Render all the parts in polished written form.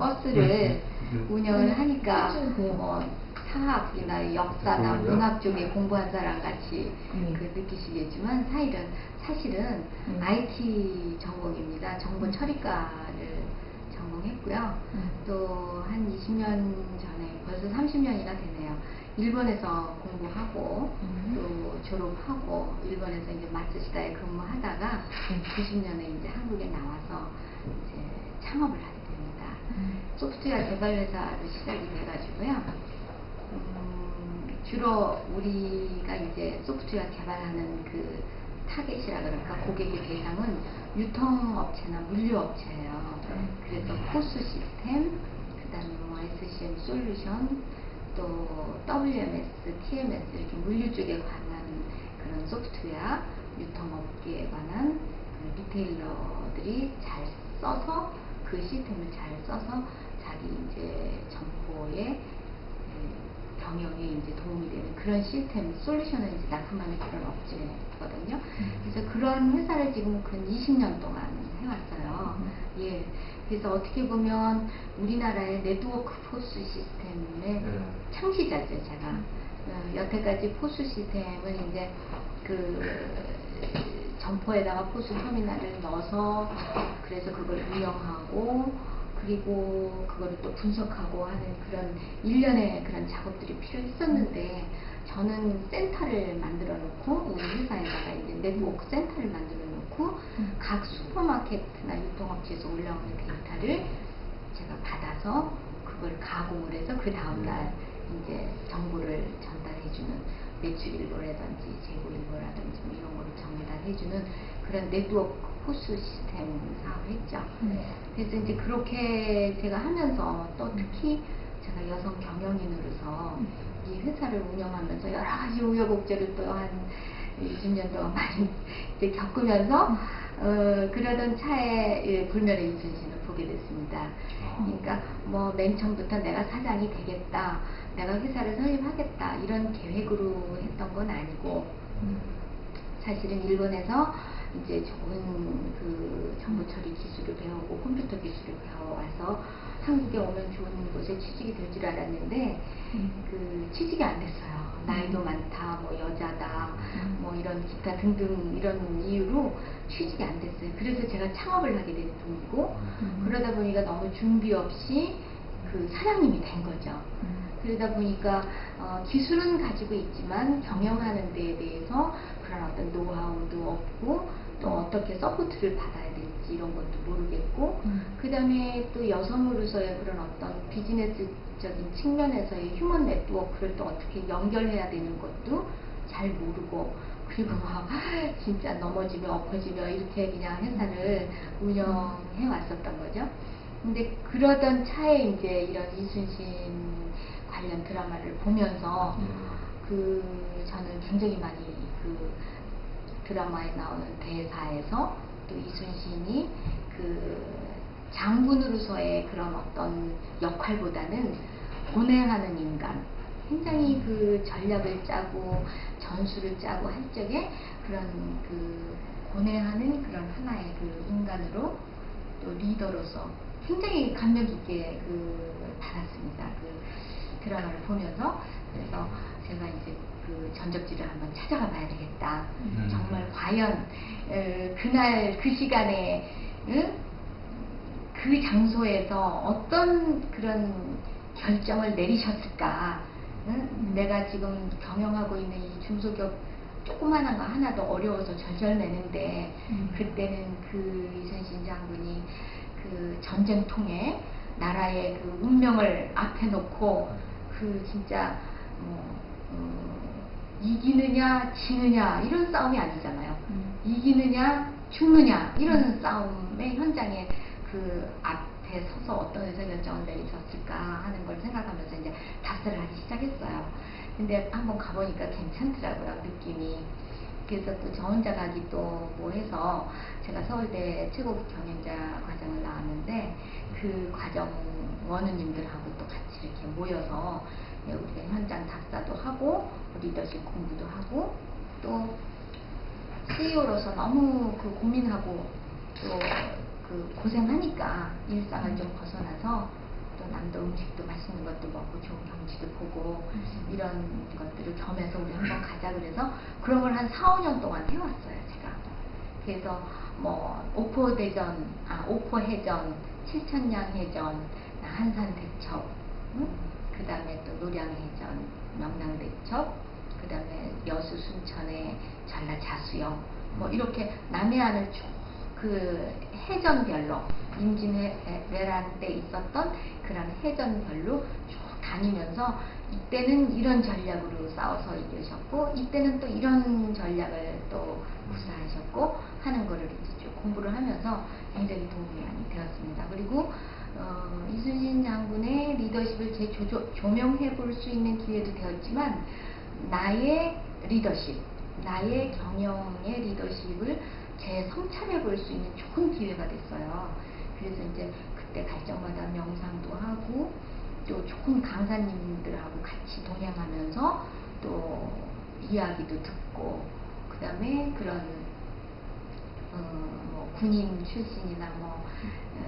버스를 운영을 하니까 뭐 사학이나 역사나 문학 쪽에 공부한 사람 같이 그 느끼시겠지만 사실은 IT 전공입니다. 정보 처리과를 전공했고요. 또 한 20년 전에 벌써 30년이나 되네요. 일본에서 공부하고 또 졸업하고 일본에서 이제 마츠시다에 근무하다가 90년에 이제 한국에 나와서 이제 창업을 하게 됩니다. 소프트웨어 개발 회사로 시작이 돼가지고요. 주로 우리가 이제 소프트웨어 개발하는 그 타겟이라 그럴까 고객의 대상은 유통업체나 물류업체예요. 그래서 포스 시스템, 그다음에 뭐 SCM 솔루션, 또 WMS, TMS 이렇게 물류 쪽에 관한 그런 소프트웨어, 유통업계에 관한 그 리테일러들이 잘 써서 그 시스템을 잘 써서 자기 이제 점포의 경영에 이제 도움이 되는 그런 시스템 솔루션을 이제 납품하는 그런 업체거든요. 그래서 그런 회사를 지금 근 20년 동안 해왔어요. 예. 그래서 어떻게 보면 우리나라의 네트워크 포스 시스템의 창시자죠, 제가. 여태까지 포스 시스템은 이제 그 점포에다가 포스 터미널을 넣어서 그래서 그걸 운영하고 그리고 그거를 또 분석하고 하는 그런 일련의 그런 작업들이 필요했었는데 저는 센터를 만들어 놓고 우리 회사에다가 이제 네트워크 센터를 만들어 놓고 각 슈퍼마켓이나 유통업체에서 올라오는 데이터를 제가 받아서 그걸 가공을 해서 그 다음날 이제 정보를 전달해주는 매출일보라든지 재고일보라든지 뭐 이런 거를 전달해주는 그런 네트워크 포스 시스템 사업을 했죠. 그래서 이제 그렇게 제가 하면서 또 특히 제가 여성 경영인으로서 이 회사를 운영하면서 여러 가지 우여곡절을 또 한 20년 동안 많이 이제 겪으면서 그러던 차에 불멸의 이순신을 보게 됐습니다. 그러니까 뭐 맨 처음부터 내가 사장이 되겠다, 내가 회사를 설립하겠다 이런 계획으로 했던 건 아니고 사실은 일본에서 이제 좋은 그 정보 처리 기술을 배우고 컴퓨터 기술을 배워와서 한국에 오면 좋은 곳에 취직이 될 줄 알았는데 그 취직이 안 됐어요. 나이도 많다, 뭐 여자다, 뭐 이런 기타 등등 이런 이유로 취직이 안 됐어요. 그래서 제가 창업을 하게 된 분이고 그러다 보니까 너무 준비 없이 그 사장님이 된 거죠. 그러다 보니까 기술은 가지고 있지만 경영하는 데에 대해서 그런 어떤 노하우도 없고 또 어떻게 서포트를 받아야 될지 이런 것도 모르겠고 그 다음에 또 여성으로서의 그런 어떤 비즈니스적인 측면에서의 휴먼 네트워크를 또 어떻게 연결해야 되는 것도 잘 모르고 그리고 막 진짜 넘어지며 엎어지며 이렇게 그냥 회사를 운영해 왔었던 거죠. 근데 그러던 차에 이제 이런 이순신 관련 드라마를 보면서 그 저는 굉장히 많이 그 드라마에 나오는 대사에서 또 이순신이 그 장군으로서의 그런 어떤 역할보다는 고뇌하는 인간, 굉장히 그 전략을 짜고 전술을 짜고 할 적에 그런 그 고뇌하는 그런 하나의 그 인간으로 또 리더로서 굉장히 감명 깊게 그 받았습니다. 그 드라마를 보면서. 그래서 제가 이제 그 전적지를 한번 찾아가 봐야 되겠다. 정말 과연 그날 그 시간에 그 장소에서 어떤 그런 결정을 내리셨을까. 내가 지금 경영하고 있는 이 중소기업 조그만한 거 하나도 어려워서 절절매는데 그때는 그 이순신 장군이 그 전쟁통에 나라의 그 운명을 앞에 놓고 그 진짜 이기느냐 지느냐 이런 싸움이 아니잖아요. 이기느냐 죽느냐 이런 싸움의 현장에 그 앞에 서서 어떤 의사결정을 내리셨을까 하는 걸 생각하면서 이제 답사를 하기 시작했어요. 근데 한번 가보니까 괜찮더라고요, 느낌이. 그래서 또 저 혼자 가기 또 뭐 해서 제가 서울대 최고 경영자 과정을 나왔는데 그 과정 원우님들하고 또 같이 이렇게 모여서 우리가 현장 답사도 하고 리더십 공부도 하고 또 CEO로서 너무 그 고민하고 또 그 고생하니까 일상을 좀 벗어나서 또 남도 음식도 맛있는 것도 먹고 좋은 경치도 보고 이런 것들을 겸해서 우리 한번 가자 그래서 그런 걸 한 4, 5년 동안 해왔어요, 제가. 그래서 뭐 옥포해전, 칠천량해전, 한산대첩, 그 다음에 또 노량해전, 명랑대첩, 그 다음에 여수 순천의 전라자수영, 뭐 이렇게 남해안을 쭉 그 해전별로 임진왜란 때 있었던 그런 해전별로 쭉 다니면서 이때는 이런 전략으로 싸워서 이기셨고 이때는 또 이런 전략을 또 구사하셨고 하는 거를 이제 쭉 공부를 하면서 굉장히 도움이 많이 되었습니다. 그리고 이순신 장군의 리더십을 재조명해 볼 수 있는 기회도 되었지만 나의 리더십, 나의 경영의 리더십을 재성찰해 볼 수 있는 좋은 기회가 됐어요. 그래서 이제 그때 갈 적마다 명상도 하고 또 좋은 강사님들하고 같이 동행하면서 또 이야기도 듣고 그 다음에 그런 뭐 군인 출신이나 뭐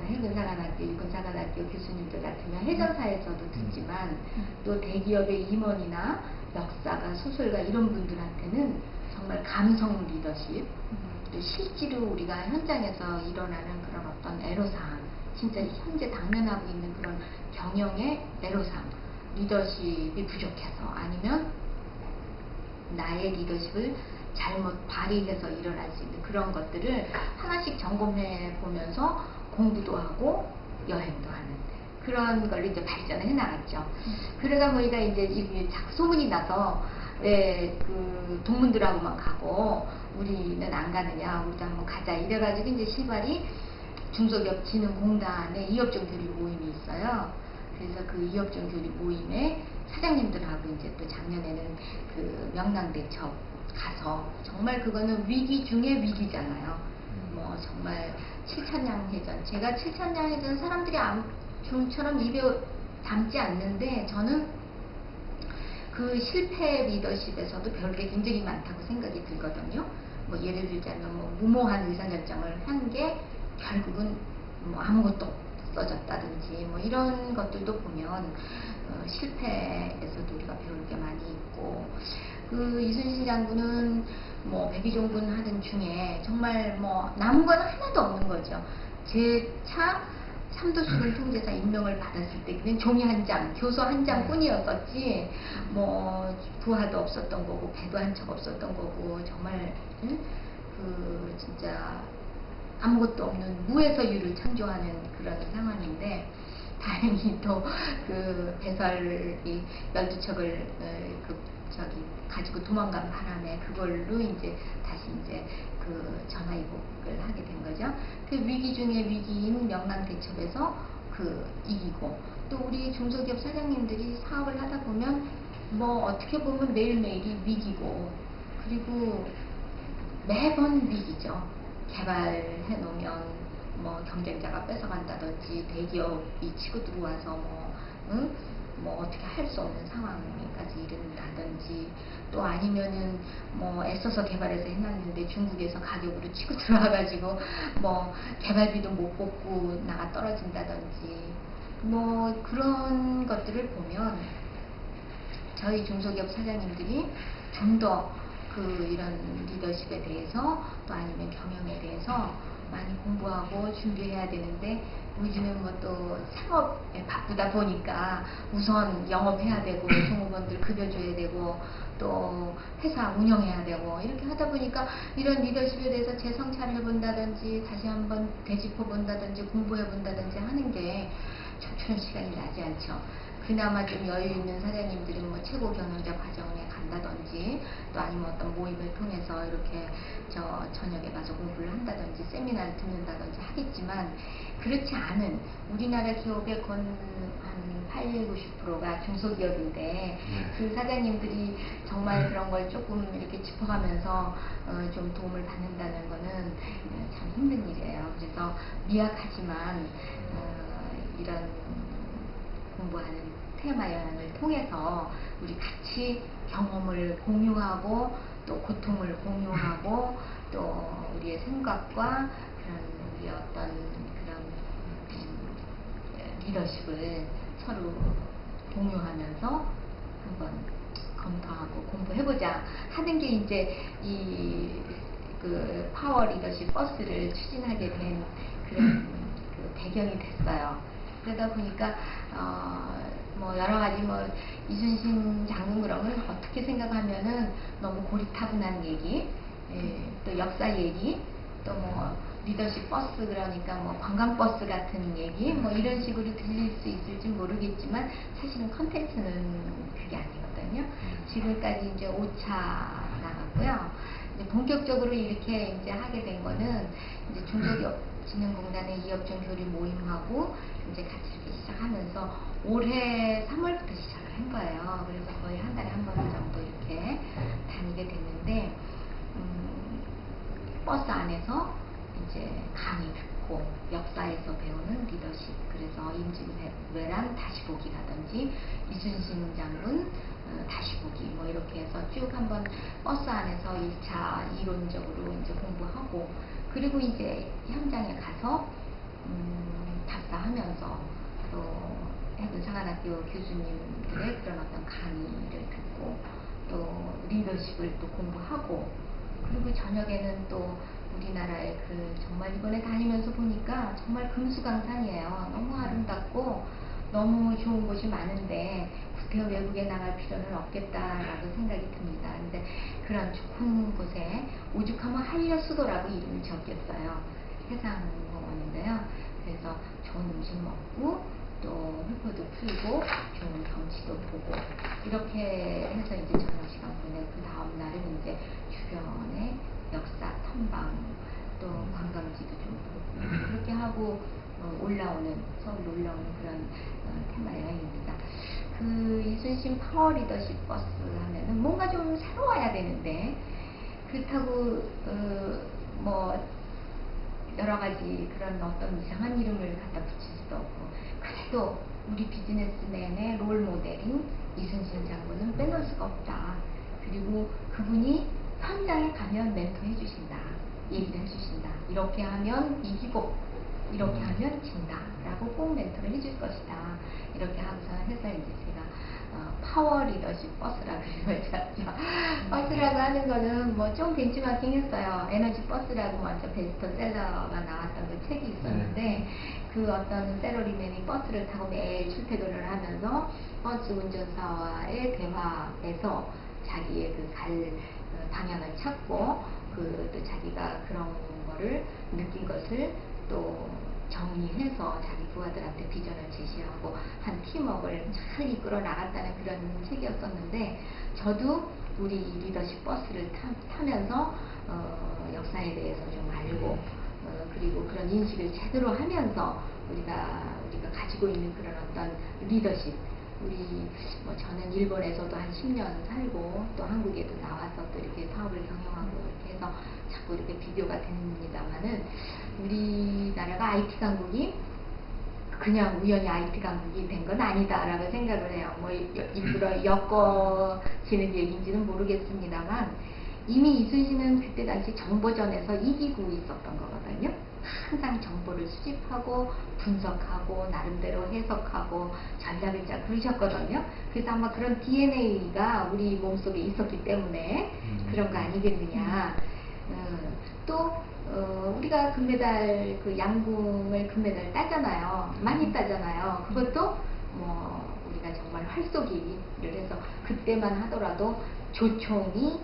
해군사관학교, 육군사관학교 교수님들 같으면 해전사에서도 듣지만 또 대기업의 임원이나 역사가, 소설가 이런 분들한테는 정말 감성 리더십, 또 실제로 우리가 현장에서 일어나는 그런 어떤 애로사항, 진짜 현재 당면하고 있는 그런 경영의 애로사항, 리더십이 부족해서 아니면 나의 리더십을 잘못 발휘해서 일어날 수 있는 그런 것들을 하나씩 점검해 보면서 공부도 하고 여행도 하는 그런 걸로 이제 발전을 해 나갔죠. 그러다 보니까 이제 소문이 나서 그 동문들하고만 가고 우리는 안 가느냐, 우리도 한번 가자 이래가지고 이제 실발이 중소기업진흥공단에 이업종 교류 모임이 있어요. 그래서 그 이업종 교류 모임에 사장님들하고 이제 또 작년에는 그 명랑대첩 가서 정말 그거는 위기 중에 위기잖아요. 뭐 정말 칠천량해전, 제가 칠천량해전 사람들이 좀처럼 입에 담지 않는데 저는 그 실패 리더십에서도 배울 게 굉장히 많다고 생각이 들거든요. 뭐 예를 들자면 뭐 무모한 의사결정을 한 게 결국은 뭐 아무것도 없어졌다든지 뭐 이런 것들도 보면 실패에서도 우리가 배울 게 많이 있고 그 이순신 장군은 뭐 백의종군 하던 중에 정말 뭐 남은 건 하나도 없는 거죠. 제4 삼도수군 통제사 임명을 받았을 때 그냥 종이 한 장, 교서 한 장뿐이었었지 뭐 부하도 없었던 거고 배도 한 척 없었던 거고 정말 그 진짜 아무것도 없는 무에서 유를 창조하는 그런 상황인데 다행히 또 그 배설이 12척을 가지고 도망간 바람에 그걸로 이제 다시 이제 그 전화위복을 하게 된 거죠. 그 위기 중에 위기인 명랑대첩에서 그 이기고 또 우리 중소기업 사장님들이 사업을 하다 보면 뭐 어떻게 보면 매일매일이 위기고 그리고 매번 위기죠. 개발해 놓으면 뭐 경쟁자가 뺏어간다든지 대기업이 치고 들어와서 뭐 어떻게 할 수 없는 상황까지 이른다든지 또 아니면은 뭐 애써서 개발해서 해놨는데 중국에서 가격으로 치고 들어와가지고 뭐 개발비도 못 뽑고 나가 떨어진다든지 뭐 그런 것들을 보면 저희 중소기업 사장님들이 좀 더 그 이런 리더십에 대해서 또 아니면 경영에 대해서 많이 공부하고 준비해야 되는데 우리는 뭐 또 창업에 바쁘다 보니까 우선 영업해야 되고 종업원들 급여 줘야 되고 또 회사 운영해야 되고 이렇게 하다 보니까 이런 리더십에 대해서 재성찰해 본다든지 다시 한번 되짚어 본다든지 공부해 본다든지 하는 게 촉출한 시간이 나지 않죠. 그나마 좀 여유 있는 사장님들은 뭐 최고 경영자 과정에 간다든지 또 아니면 어떤 모임을 통해서 이렇게 저녁에 가서 공부를 한다든지 세미나를 듣는다든지 하겠지만 그렇지 않은 우리나라 기업의 한 80, 90%가 중소기업인데 그 사장님들이 정말 그런 걸 조금 이렇게 짚어가면서 좀 도움을 받는다는 거는 참 힘든 일이에요. 그래서 미약하지만 이런 공부하는 테마 여행을 통해서 우리 같이 경험을 공유하고 또 고통을 공유하고 또 우리의 생각과 그런 우리의 어떤 그런 리더십을 서로 공유하면서 한번 검토하고 공부해보자 하는 게 이제 그 파워 리더십 버스를 추진하게 된 그런 그 배경이 됐어요. 그러다 보니까 뭐 여러 가지 뭐 이순신 장군 그런 걸 어떻게 생각하면은 너무 고리타분한 얘기, 또 역사 얘기, 또 뭐 리더십 버스 그러니까 뭐 관광버스 같은 얘기 뭐 이런 식으로 들릴 수 있을지 모르겠지만 사실은 컨텐츠는 그게 아니거든요. 지금까지 이제 5차 나갔고요. 이제 본격적으로 이렇게 이제 하게 된 거는 이제 중소기업진흥공단의 이업종 교류 모임하고 이제 같이 이렇게 시작하면서 올해 3월부터 시작을 한 거예요. 그래서 거의 한 달에 한 번 정도 이렇게 다니게 됐는데 버스 안에서 이제 강의 듣고 역사에서 배우는 리더십, 그래서 임진왜란 다시 보기라든지 이순신 장군 다시 보기 뭐 이렇게 해서 쭉 한번 버스 안에서 1차 이론적으로 이제 공부하고, 그리고 이제 현장에 가서 답사하면서 또 해군사관학교 교수님들의 그런 어떤 강의를 듣고 또 리더십을 또 공부하고, 그리고 저녁에는 또 우리나라의 그 정말 이번에 다니면서 보니까 정말 금수강산이에요. 너무 아름답고 너무 좋은 곳이 많은데 구태여 외국에 나갈 필요는 없겠다라고 생각이 듭니다. 근데 그런 좋은 곳에 오죽하면 한려수도라고 이름을 적겠어요. 해상공원인데요. 그래서 좋은 음식 먹고 또 훌포도 풀고 좋은 경치도 보고 이렇게 해서 이제 저녁 시간 보내고, 그 다음 날은 이제 주변의 역사 탐방 또 관광지도 좀 보고 그렇게 하고 서울 올라오는 그런 테마 여행입니다. 그 이순신 파워 리더십 버스 하면은 뭔가 좀 새로워야 되는데, 그렇다고 뭐 여러 가지 그런 어떤 이상한 이름을 갖다 붙일 수도 없고, 그래도 우리 비즈니스맨의 롤 모델인 이순신 장군은 빼놓을 수가 없다. 그리고 그분이 현장에 가면 멘토해 주신다, 얘기를 해주신다. 이렇게 하면 이기고 이렇게 하면 진다 라고 꼭 멘토를 해줄 것이다. 이렇게 하고서 해서 이제 제가 파워 리더십 버스라고 이름을 졌죠. 버스라고 하는 거는 뭐 좀 벤치마킹 했어요. 에너지 버스라고 먼저 베스트셀러가 나왔던 그 책이 있었는데 그 어떤 셀러리맨이 버스를 타고 매일 출퇴근을 하면서 버스 운전사와의 대화에서 자기의 그 갈 방향을 찾고 또 자기가 그런 거를 느낀 것을 또 정리해서 자기 부하들한테 비전을 제시하고 한 팀워크를 잘 이끌어 나갔다는 그런 책이었었는데, 저도 우리 리더십 버스를 타면서 역사에 대해서 좀 알고 그리고 그런 인식을 제대로 하면서 우리가 가지고 있는 그런 어떤 리더십, 뭐 저는 일본에서도 한 10년 살고 또 한국에도 나와서 또 이렇게 사업을 경영하고 이렇게 해서 자꾸 이렇게 비교가 됩니다만은, 우리나라가 IT 강국이 그냥 우연히 IT 강국이 된 건 아니다라고 생각을 해요. 뭐 일부러 엮어지는 얘기인지는 모르겠습니다만, 이미 이순신은 그때 당시 정보전에서 이기고 있었던 거거든요. 항상 정보를 수집하고 분석하고 나름대로 해석하고 전략을 잘 그리셨거든요. 그래서 아마 그런 DNA가 우리 몸속에 있었기 때문에 그런 거 아니겠느냐. 또 우리가 금메달, 그 양궁을 금메달 따잖아요. 많이 따잖아요. 그것도 뭐 우리가 정말 활쏘기를 해서 그때만 하더라도 조총이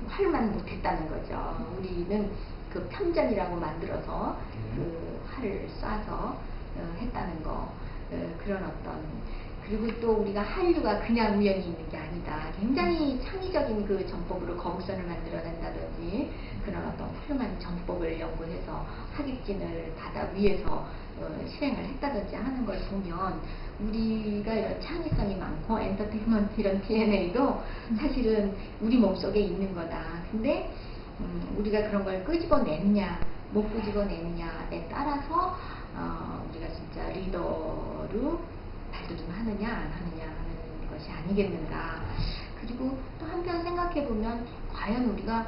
활만 못했다는 거죠. 우리는 그 편전이라고 만들어서 그 활을 쏴서 했다는 거, 그런 어떤, 그리고 또 우리가 한류가 그냥 우연히 있는 게 아니다. 굉장히 창의적인 그 전법으로 거북선을 만들어낸다든지 그런 어떤 훌륭한 전법을 연구해서 하객진을 바다 위에서 실행을 했다든지 하는 걸 보면 우리가 이런 창의성이 많고 엔터테인먼트 이런 DNA도 사실은 우리 몸속에 있는 거다. 근데 우리가 그런 걸 끄집어내느냐 못 끄집어내느냐에 따라서 우리가 진짜 리더로 발돋움하느냐 안 하느냐 하는 것이 아니겠는가. 그리고 또 한편 생각해보면 과연 우리가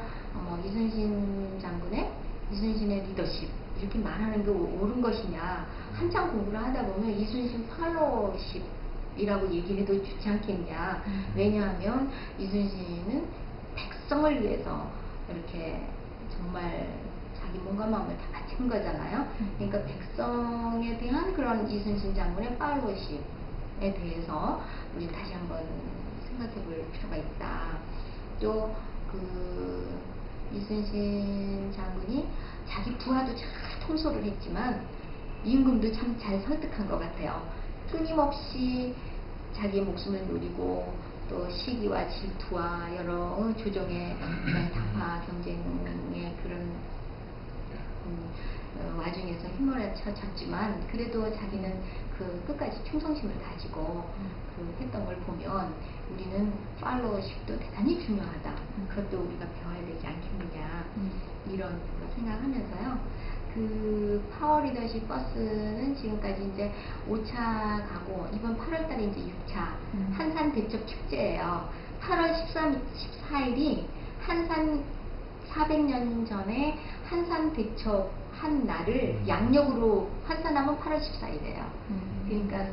이순신 장군의 이순신의 리더십, 이렇게 말하는 게 옳은 것이냐. 한참 공부를 하다 보면 이순신 팔로우십이라고 얘기해도 좋지 않겠냐. 왜냐하면 이순신은 백성을 위해서 이렇게 정말 자기 몸과 마음을 다 바친 거잖아요. 그러니까 백성에 대한 그런 이순신 장군의 팔로우십에 대해서 우리 다시 한번 생각해 볼 필요가 있다. 또 이순신 장군이 자기 부하도 잘 통솔을 했지만 임금도 참 잘 설득한 것 같아요. 끊임없이 자기의 목숨을 노리고 또 시기와 질투와 여러 조정의 당파 경쟁의 그런 와중에서 휘몰아쳤지만 그래도 자기는 그 끝까지 충성심을 가지고 했던 걸 보면 우리는 팔로워십도 대단히 중요하다. 그것도 우리가 배워야 되지 않겠느냐 이런 걸 생각하면서요. 그 파워 리더십 버스는 지금까지 이제 5차 가고 이번 8월달에 이제 6차 한산 대첩 축제예요. 8월 14일이 한산 400년 전에 한산 대첩 한 날을 양력으로 환산하면 8월 14일이에요. 그러니까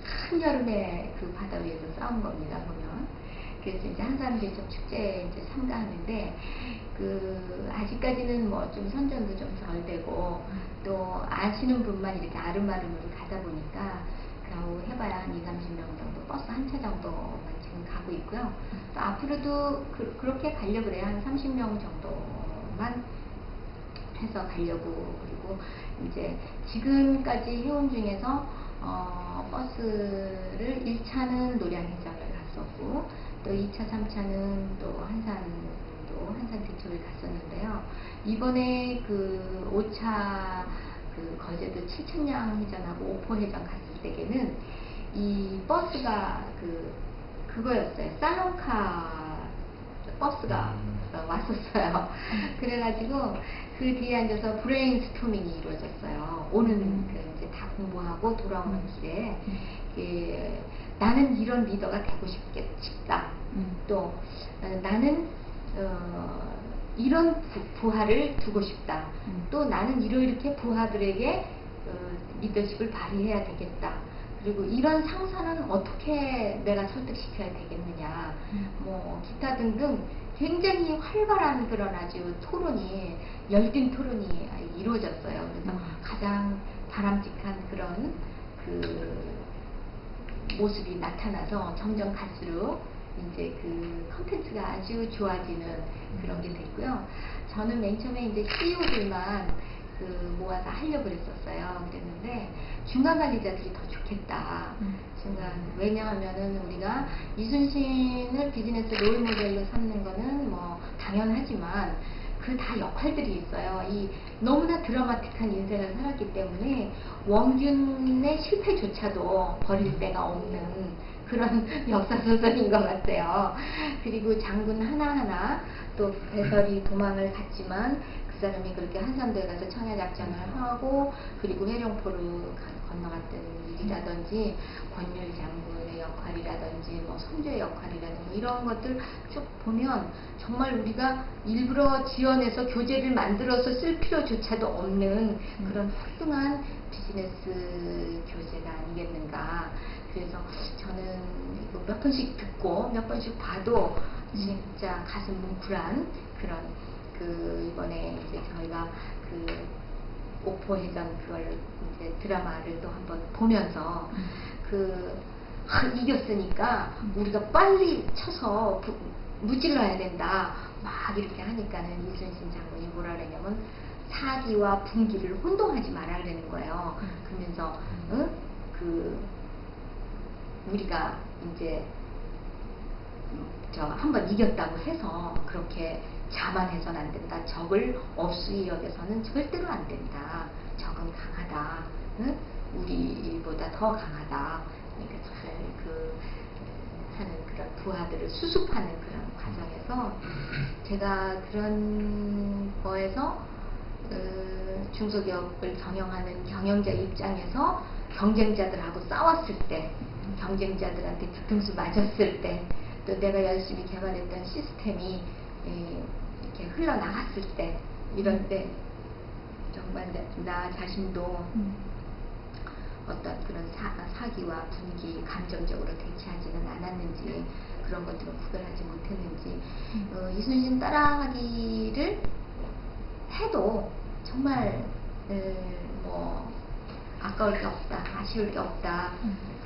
한여름에 그 바다 위에서 싸운 겁니다, 보면. 그래서 이제 한산 대첩 축제에 이제 참가하는데, 아직까지는 뭐 좀 선전도 좀 덜 되고, 또 아시는 분만 이렇게 아름아름으로 가다 보니까, 겨우 해봐야 한 20-30명 정도, 버스 한 차 정도만 지금 가고 있고요. 또 앞으로도 그렇게 가려고 그래요. 한 30명 정도만 해서 가려고. 그리고 이제 지금까지 해온 중에서 버스를 1차는 노량해장을 갔었고 또 2차, 3차는 또 한산 대첩을 갔었는데요. 이번에 5차 거제도 칠천량 해전하고 오포해전 갔을 때에는 이 버스가 그거였어요. 살롱카 버스가 왔었어요. 그래가지고 그 뒤에 앉아서 브레인스토밍이 이루어졌어요. 오는 이제 다 공부하고 돌아오는 길에 나는 이런 리더가 되고 싶다. 또 나는 이런 부하를 두고 싶다. 또 나는 이렇게 부하들에게 리더십을 발휘해야 되겠다. 그리고 이런 상사는 어떻게 내가 설득시켜야 되겠느냐. 뭐 기타 등등 굉장히 활발한 그런 아주 토론이 열띤 토론이 이루어졌어요. 그래서 가장 바람직한 그런 모습이 나타나서 점점 갈수록 이제 컨텐츠가 아주 좋아지는 그런 게 됐고요. 저는 맨 처음에 이제 CEO들만 모아서 하려고 그랬었어요. 그랬는데 중간 관리자들이 더 좋겠다. 왜냐하면은 우리가 이순신을 비즈니스 롤 모델로 삼는 거는 뭐 당연하지만 다 역할들이 있어요. 이 너무나 드라마틱한 인생을 살았기 때문에 원균의 실패조차도 버릴 데가 없는 그런 역사소설인 것 같아요. 그리고 장군 하나하나 또 배설이 도망을 갔지만 그 사람이 그렇게 한산도에 가서 청야작전을 하고 그리고 회룡포를 건너갔던 일이라든지 권율 장군의 역할이라든지 뭐 선조의 역할이라든지 이런 것들 쭉 보면 정말 우리가 일부러 지어내서 교재를 만들어서 쓸 필요조차도 없는 그런 훌륭한 비즈니스 교재가 아니겠는가. 그래서 저는 이거 몇 번씩 듣고 몇 번씩 봐도 진짜 가슴 뭉클한 그런 이번에 이제 저희가 오포해전 그걸 이제 드라마를 또 한번 보면서 이겼으니까 우리가 빨리 쳐서 무찔러야 된다 막 이렇게 하니까는 이순신 장군이 뭐라 그랬냐면 사기와 분기를 혼동하지 말아야 되는 거예요. 그러면서 우리가 이제 한번 이겼다고 해서 그렇게 자만해서는 안 된다. 적을 업수히 여겨서는 절대로 안 된다. 적은 강하다. 응? 우리보다 더 강하다. 그러니까 잘 하는 그런 부하들을 수습하는 그런 과정에서 제가 그런 거에서 중소기업을 경영하는 경영자 입장에서 경쟁자들하고 싸웠을 때, 경쟁자들한테 뒤통수 맞았을 때, 또 내가 열심히 개발했던 시스템이 이렇게 흘러나갔을 때, 이럴 때 정말 나 자신도 어떤 그런 사기와 분기, 감정적으로 대처하지는 않았는지, 그런 것들은 구별하지 못했는지, 이순신 따라하기를 해도 정말 뭐 아까울 게 없다, 아쉬울 게 없다.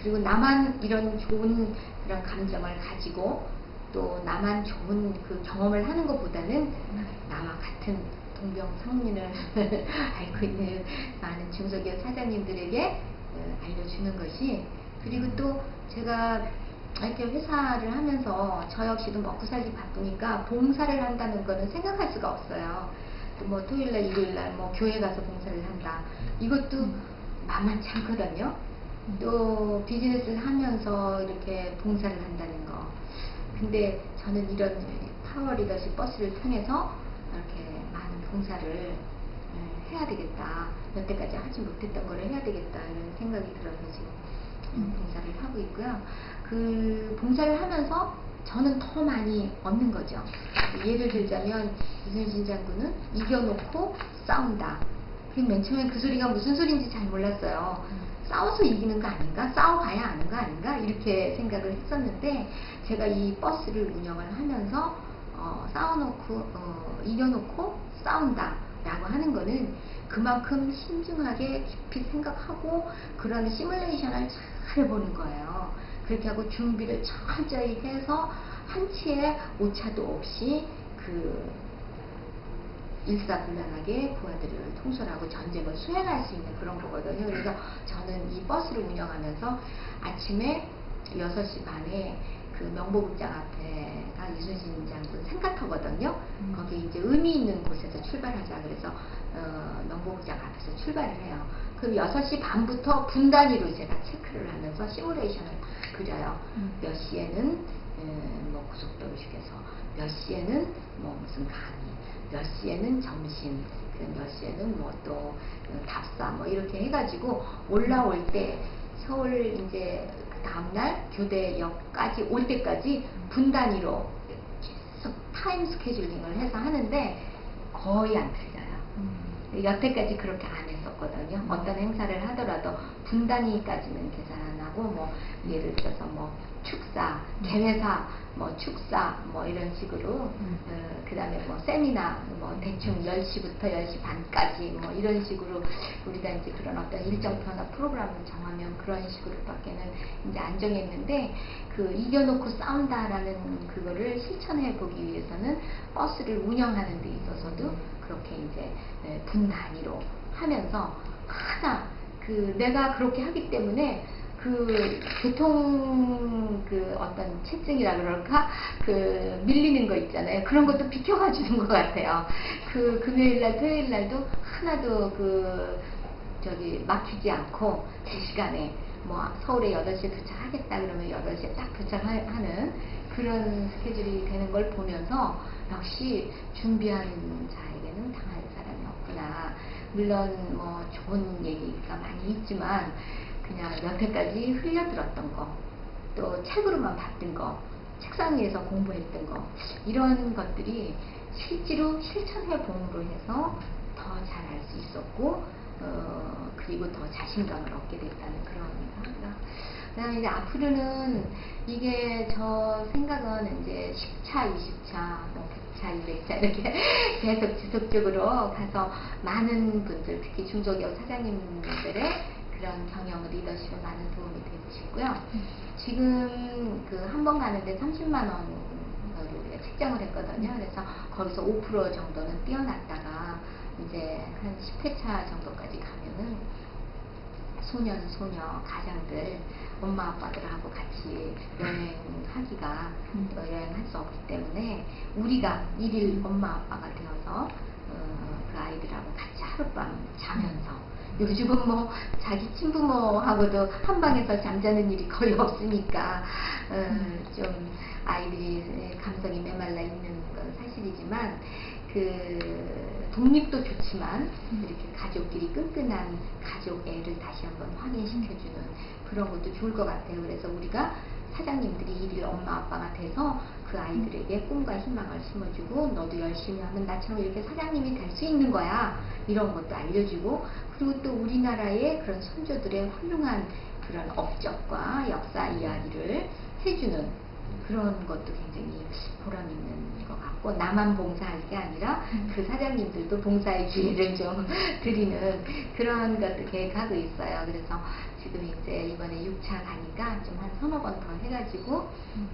그리고 나만 이런 좋은 그런 감정을 가지고 또 나만 좋은 그 경험을 하는 것보다는 나와 같은 동병상련을 앓고 있는 많은 중소기업 사장님들에게 알려주는 것이, 그리고 또 제가 이렇게 회사를 하면서 저 역시도 먹고 살기 바쁘니까 봉사를 한다는 거는 생각할 수가 없어요. 또 뭐 토요일날 일요일날 뭐 교회 가서 봉사를 한다, 이것도 만만치 않거든요. 또 비즈니스를 하면서 이렇게 봉사를 한다는 거. 근데 저는 이런 파워 리더십 버스를 통해서 이렇게 많은 봉사를 해야 되겠다, 여태까지 하지 못했던 거를 해야 되겠다 이런 생각이 들어서 지금 봉사를 하고 있고요. 그 봉사를 하면서 저는 더 많이 얻는 거죠. 예를 들자면 이순신 장군은 이겨놓고 싸운다. 맨 처음에 그 소리가 무슨 소리인지 잘 몰랐어요. 싸워서 이기는 거 아닌가? 싸워봐야 아는 거 아닌가? 이렇게 생각을 했었는데, 제가 이 버스를 운영을 하면서 싸워놓고 이겨놓고 싸운다 라고 하는 거는 그만큼 신중하게 깊이 생각하고 그런 시뮬레이션을 잘 해보는 거예요. 그렇게 하고 준비를 철저히 해서 한치의 오차도 없이 그 일사불란하게 부하들을 통솔하고 전쟁을 수행할 수 있는 그런 거거든요. 그래서 저는 이 버스를 운영하면서 아침에 6시 반에 그 명보극장 앞에가 이순신 장군 생가터거든요. 거기 이제 의미 있는 곳에서 출발하자 그래서 명보극장 앞에서 출발을 해요. 그럼 6시 반부터 분 단위로 제가 체크를 하면서 시뮬레이션을 그려요. 몇 시에는 뭐 고속도로 휴게소, 몇 시에는 뭐 무슨 강의, 몇 시에는 점심, 몇 시에는 뭐 또 답사 뭐 이렇게 해가지고 올라올 때 서울 이제 그 다음날 교대역까지 올 때까지 분 단위로 계속 타임 스케줄링을 해서 하는데 거의 안 틀려요. 여태까지 그렇게 안 했었거든요. 어떤 행사를 하더라도 분 단위까지는 계산 안 하고 뭐 예를 들어서 뭐 축사, 개회사, 뭐 축사, 뭐 이런 식으로, 그 다음에 뭐 세미나, 뭐 대충 10시부터 10시 반까지, 뭐 이런 식으로 우리가 이제 그런 어떤 일정표나 프로그램을 정하면 그런 식으로 밖에는 이제 안 정했는데, 그 이겨놓고 싸운다라는 그거를 실천해 보기 위해서는 버스를 운영하는 데 있어서도 그렇게 이제 분 단위로 하면서 하나, 그 내가 그렇게 하기 때문에 그 교통 그 어떤 체증이라 그럴까, 그 밀리는 거 있잖아요. 그런 것도 비켜가 주는 것 같아요. 그 금요일날 토요일날도 하나도 그 저기 막히지 않고 제 시간에 뭐 서울에 8시에 도착하겠다 그러면 8시에 딱 도착하는 그런 스케줄이 되는 걸 보면서 역시 준비하는 자에게는 당할 사람이 없구나. 물론 뭐 좋은 얘기가 많이 있지만 그냥 여태까지 흘려들었던 거, 또 책으로만 봤던 거, 책상 위에서 공부했던 거, 이런 것들이 실제로 실천해 봄으로 해서 더 잘 알 수 있었고, 그리고 더 자신감을 얻게 됐다는 그런 생각. 그다음에 이제 앞으로는 이게 저 생각은 이제 10차, 20차, 뭐 100차, 200차 이렇게 계속 지속적으로 가서 많은 분들, 특히 중소기업 사장님들의 그런 경영 리더십에 많은 도움이 되고 싶고요. 지금 그 한 번 가는데 30만 원으로 우리가 책정을 했거든요. 그래서 거기서 5% 정도는 띄어났다가 이제 한 10회차 정도까지 가면은 소년, 소녀, 가장들, 엄마 아빠들하고 같이 여행하기가 여행할 수 없기 때문에 우리가 일일 엄마 아빠가 되어서 그 아이들하고 같이 하룻밤 자면서, 요즘은 뭐 자기 친부모하고도 한 방에서 잠자는 일이 거의 없으니까 좀 아이들이 감성이 메말라 있는 건 사실이지만, 그 독립도 좋지만 이렇게 가족끼리 끈끈한 가족 애를 다시 한번 확인시켜주는 그런 것도 좋을 것 같아요. 그래서 우리가 사장님들이 일일 엄마 아빠가 돼서 그 아이들에게 꿈과 희망을 심어주고 너도 열심히 하면 나처럼 이렇게 사장님이 될 수 있는 거야 이런 것도 알려주고 그리고 또 우리나라의 그런 선조들의 훌륭한 그런 업적과 역사 이야기를 해주는 그런 것도 굉장히 보람 있는 것 같고 나만 봉사할 게 아니라 그 사장님들도 봉사의 기회를 좀 드리는 그런 것도 계획하고 있어요. 그래서 지금 이제 이번에 6차 가니까 좀 한 서너 번 더 해가지고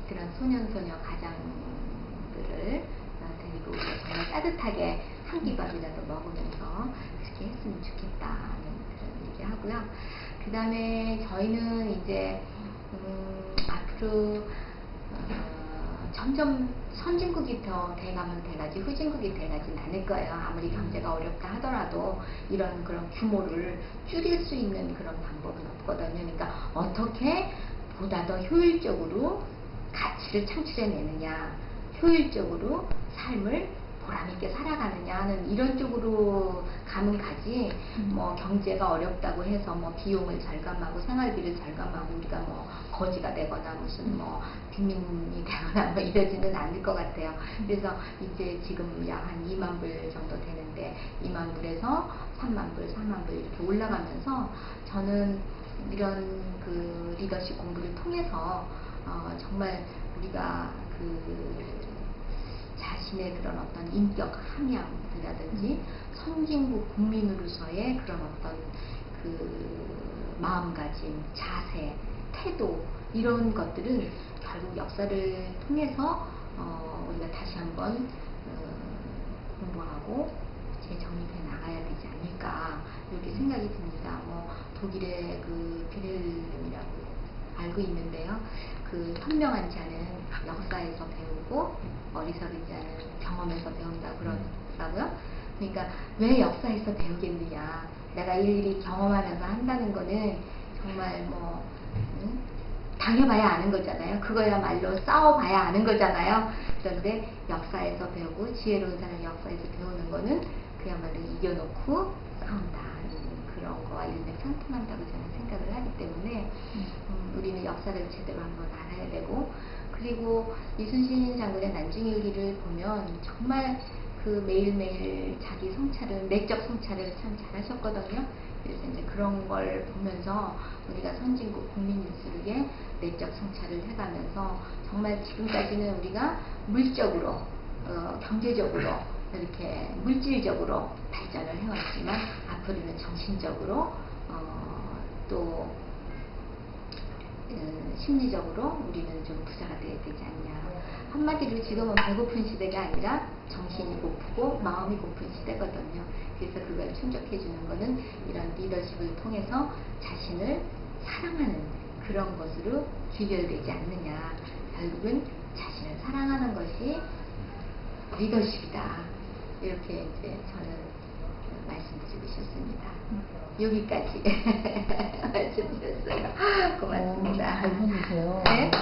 그런 소년소녀 가장들을 데리고 정말 따뜻하게 한 끼밥이라도 먹으면서 그렇게 했으면 좋겠다는 그런 얘기 하고요. 그 다음에 저희는 이제 앞으로 점점 선진국이 더 돼가면 돼가지 후진국이 돼가진 않을 거예요. 아무리 경제가 어렵다 하더라도 이런 그런 규모를 줄일 수 있는 그런 방법은 없거든요. 그러니까 어떻게 보다 더 효율적으로 가치를 창출해내느냐, 효율적으로 삶을 보람있게 살아가느냐 하는 이런 쪽으로 가면 가지 뭐 경제가 어렵다고 해서 뭐 비용을 절감하고 생활비를 절감하고 우리가 뭐 거지가 되거나 무슨 뭐 빈민이 되거나 뭐 이러지는 않을 것 같아요. 그래서 이제 지금 약 한 2만 불 정도 되는데 2만 불에서 3만 불, 4만 불 이렇게 올라가면서 저는 이런 그 리더십 공부를 통해서 정말 우리가 그 자신의 그런 어떤 인격 함양이라든지 선진국 국민으로서의 그런 어떤 그 마음가짐, 자세, 태도 이런 것들은 결국 역사를 통해서 우리가 다시 한번 공부하고 재정립해 나가야 되지 않을까 이렇게 생각이 듭니다. 뭐 독일의 그 빌헬름이라고 알고 있는데요. 그 현명한 자는 역사에서 배우고 어리석은 자는 경험에서 배운다 그러더라고요. 그러니까 왜 역사에서 배우겠느냐. 내가 일일이 경험하면서 한다는 거는 정말 뭐 당해봐야 아는 거잖아요. 그거야말로 싸워봐야 아는 거잖아요. 그런데 역사에서 배우고 지혜로운 사람이 역사에서 배우는 거는 그야말로 이겨놓고 싸운다. 그런 거와 일맥상통한다고 저는 생각을 하기 때문에 우리는 역사를 제대로 한번 알아야 되고 그리고 이순신 장군의 난징일기를 보면 정말 그 매일매일 자기 성찰을 내적 성찰을 참 잘하셨거든요. 그래서 이제 그런 걸 보면서 우리가 선진국 국민일수록에 내적 성찰을 해가면서 정말 지금까지는 우리가 물적으로 경제적으로 이렇게 물질적으로 발전을 해왔지만 앞으로는 정신적으로 또 심리적으로 우리는 좀 부자가 돼야 되지 않냐. 한마디로 지금은 배고픈 시대가 아니라 정신이 고프고 마음이 고픈 시대거든요. 그래서 그걸 충족해 주는 거는 이런 리더십을 통해서 자신을 사랑하는 그런 것으로 귀결되지 않느냐. 결국은 자신을 사랑하는 것이 리더십이다. 이렇게 이제 저는 말씀드리고 싶습니다. 여기까지 말씀드렸어요. 고맙습니다. 잘 보내세요. 네?